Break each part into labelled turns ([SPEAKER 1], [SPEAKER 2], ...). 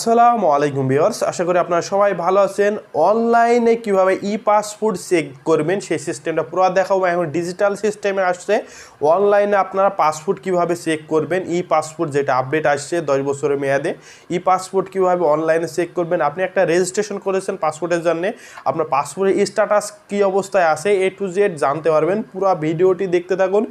[SPEAKER 1] আসসালামু আলাইকুম ভিউয়ার্স, আশা করি আপনারা সবাই ভালো আছেন। অনলাইনে কিভাবে ই পাসপোর্ট চেক করবেন সেই সিস্টেমটা পুরো দেখাবো। এখন ডিজিটাল সিস্টেমে আসছে, অনলাইনে আপনারা পাসপোর্ট কিভাবে চেক করবেন। ই পাসপোর্ট যেটা আপডেট আসছে 10 বছরের মেয়াদে, ই পাসপোর্ট কিভাবে অনলাইনে চেক করবেন। আপনি একটা রেজিস্ট্রেশন করেছেন পাসপোর্টের জন্য, আপনার পাসপোর্টের স্ট্যাটাস কী অবস্থায় আছে এ টু জেড জানতে পারবেন। পুরো ভিডিওটি দেখতে থাকুন।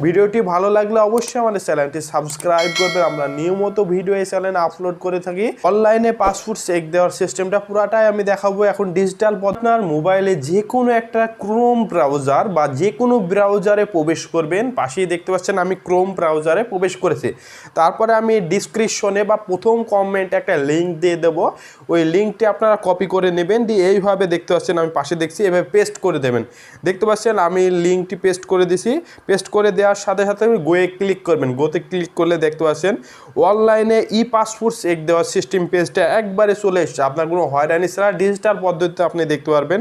[SPEAKER 1] ভিডিওটি ভালো লাগলে অবশ্যই আমাদের চ্যানেলটি সাবস্ক্রাইব করবেন। আমরা নিয়মিত ভিডিও এই চ্যানেলে আপলোড করে থাকি। অনলাইনে পাসপোর্ট চেক দেওয়ার সিস্টেমটা পুরাটাই আমি দেখাবো। এখন ডিজিটাল আপনার মোবাইলে যে কোনো একটা ক্রোম ব্রাউজার বা যে কোনো ব্রাউজারে প্রবেশ করবেন। পাশেই দেখতে পাচ্ছেন আমি ক্রোম ব্রাউজারে প্রবেশ করেছি। তারপরে আমি ডিসক্রিপশনে বা প্রথম কমেন্টে একটা লিঙ্ক দিয়ে দেবো। ওই লিঙ্কটি আপনারা কপি করে নেবেন, দিয়ে এইভাবে দেখতে পাচ্ছেন আমি পাশে দেখছি, এভাবে পেস্ট করে দেবেন। দেখতে পাচ্ছেন আমি লিঙ্কটি পেস্ট করে দিছি। পেস্ট করে দেওয়ার সাথে সাথে আমি গোয়ে ক্লিক করবেন। গোতে ক্লিক করলে দেখতে পাচ্ছেন অনলাইনে ই পাসপোর্ট চেক দেওয়ার সিস্টেম পেজটা একবারে চলে এসছে। আপনার কোনো হয়রানি ছাড়া ডিজিটাল পদ্ধতিতে আপনি দেখতে পারবেন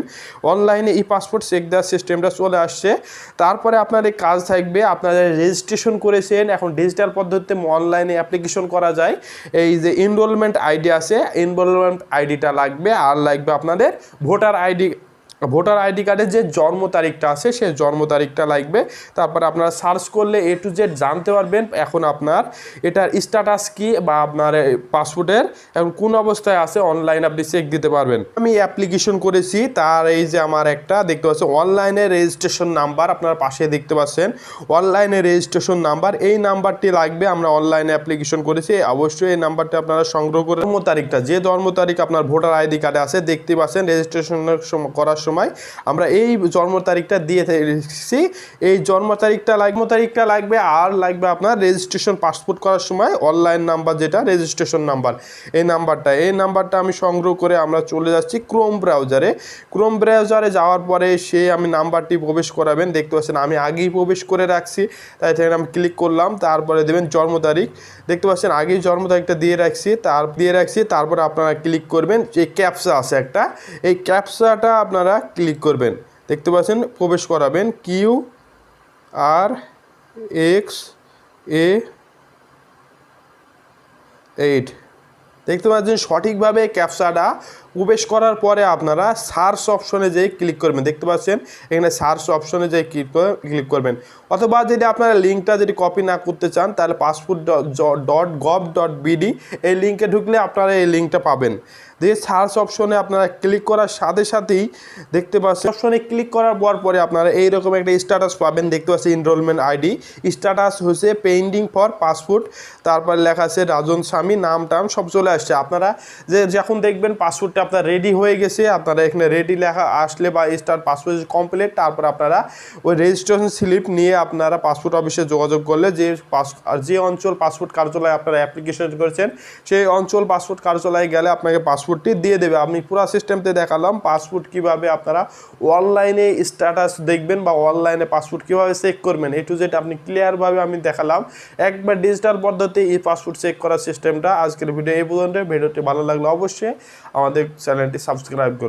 [SPEAKER 1] অনলাইনে ই পাসপোর্ট চেক দেওয়ার সিস্টেমটা চলে আসছে। তারপরে আপনার এই কাজ থাকবে, আপনারা রেজিস্ট্রেশন করেছেন, এখন ডিজিটাল পদ্ধতিতে অনলাইনে অ্যাপ্লিকেশন করা যায়। এই যে এনরোলমেন্ট আইডি আছে, এনরোলমেন্ট আইডিটা লাগবে, আর লাগবে আপনাদের ভোটার আইডি কার্ডের যে জন্ম তারিখটা আছে সেই জন্ম তারিখটা লাগবে। তারপরে আপনারা সার্চ করলে এ টু জেড জানতে পারবেন এখন আপনার এটার স্ট্যাটাস কি বা আপনার পাসপোর্টের এখন কোন অবস্থায় আছে অনলাইন আপনি চেক দিতে পারবেন। আমি অ্যাপ্লিকেশন করেছি, তার এই যে আমার একটা দেখতে পাচ্ছেন অনলাইনে রেজিস্ট্রেশন নাম্বার, আপনার পাশে দেখতে পাচ্ছেন অনলাইনে রেজিস্ট্রেশন নাম্বার, এই নাম্বারটি লাগবে। আমরা অনলাইনে অ্যাপ্লিকেশন করেছি, অবশ্যই এই নাম্বারটি আপনারা সংগ্রহ করে জন্ম তারিখটা যে জন্ম তারিখ আপনার ভোটার আইডি কার্ডে আছে দেখতে পাচ্ছেন রেজিস্ট্রেশনের করার সময় আমরা এই জন্ম তারিখটা দিয়ে রেখেছি। এই জন্ম তারিখটা লাগবে আর লাগবে আপনার রেজিস্ট্রেশন পাসপোর্ট করার সময় অনলাইন নাম্বার যেটা রেজিস্ট্রেশন নাম্বার, এই নাম্বারটা আমি সংগ্রহ করে আমরা চলে যাচ্ছি ক্রোম ব্রাউজারে যাওয়ার পরে আমি নাম্বারটি প্রবেশ করাবেন। দেখতে পাচ্ছেন আমি আগেই প্রবেশ করে রাখছি, তাই থেকে আমি ক্লিক করলাম। তারপরে দেবেন জন্ম তারিখ, দেখতে পাচ্ছেন আগেই জন্ম তারিখটা দিয়ে রাখছি। তারপরে আপনারা ক্লিক করবেন, যে ক্যাপচা আছে একটা, এই ক্যাপচাটা আপনারা ক্লিক করবেন। দেখতে পাচ্ছেন প্রবেশ করাবেন QR8। দেখতে পাচ্ছেন সঠিকভাবে ক্যাপচাটা প্রবেশ করার পরে আপনারা সার্চ অপশনে যেয়ে ক্লিক করবেন। দেখতে পাচ্ছেন এখানে সার্চ অপশনে যেয়ে ক্লিক করবেন। অথবা যদি আপনারা লিঙ্কটা যদি কপি না করতে চান তাহলে passport.gov.bd এই লিঙ্কে ঢুকলে আপনারা এই লিঙ্কটা পাবেন। দিয়ে সার্চ অপশনে আপনারা ক্লিক করার সাথে সাথেই দেখতে পাচ্ছেন অপশনে ক্লিক করার পরে আপনারা এইরকম একটা স্ট্যাটাস পাবেন। দেখতে পাচ্ছেন এনরোলমেন্ট আইডি, স্ট্যাটাস হচ্ছে পেন্ডিং ফর পাসপোর্ট, তারপর লেখা আছে রাজন স্বামী, নাম টাম সব চলে আসছে। আপনারা যখন দেখবেন পাসপোর্টটা আপনার রেডি হয়ে গেছে, আপনারা এখানে রেডি লেখা আসলে বা পাসপোর্ট কমপ্লিট, তারপর আপনারা ওই রেজিস্ট্রেশন স্লিপ নিয়ে আপনারা পাসপোর্ট অফিসে যোগাযোগ করলে যে অঞ্চল পাসপোর্ট কার্যালয়ে আপনারা অ্যাপ্লিকেশন করেছেন সেই অঞ্চল পাসপোর্ট কার্যালয়ে গেলে আপনাকে পাসপোর্টটি দিয়ে দেবে। আমি পুরো সিস্টেমতে দেখালাম পাসপোর্ট কিভাবে আপনারা অনলাইনে স্ট্যাটাস দেখবেন বা অনলাইনে পাসপোর্ট কীভাবে চেক করবেন, এ টু জেড আপনি ক্লিয়ারভাবে আমি দেখালাম। একবার ডিজিটাল পদ্ধতিতে এই পাসপোর্ট চেক করার সিস্টেমটা। আজকের ভিডিও এই পর্যন্ত। ভিডিওটি ভালো লাগলে অবশ্যই আমাদের চ্যানেলটি সাবস্ক্রাইব করুন।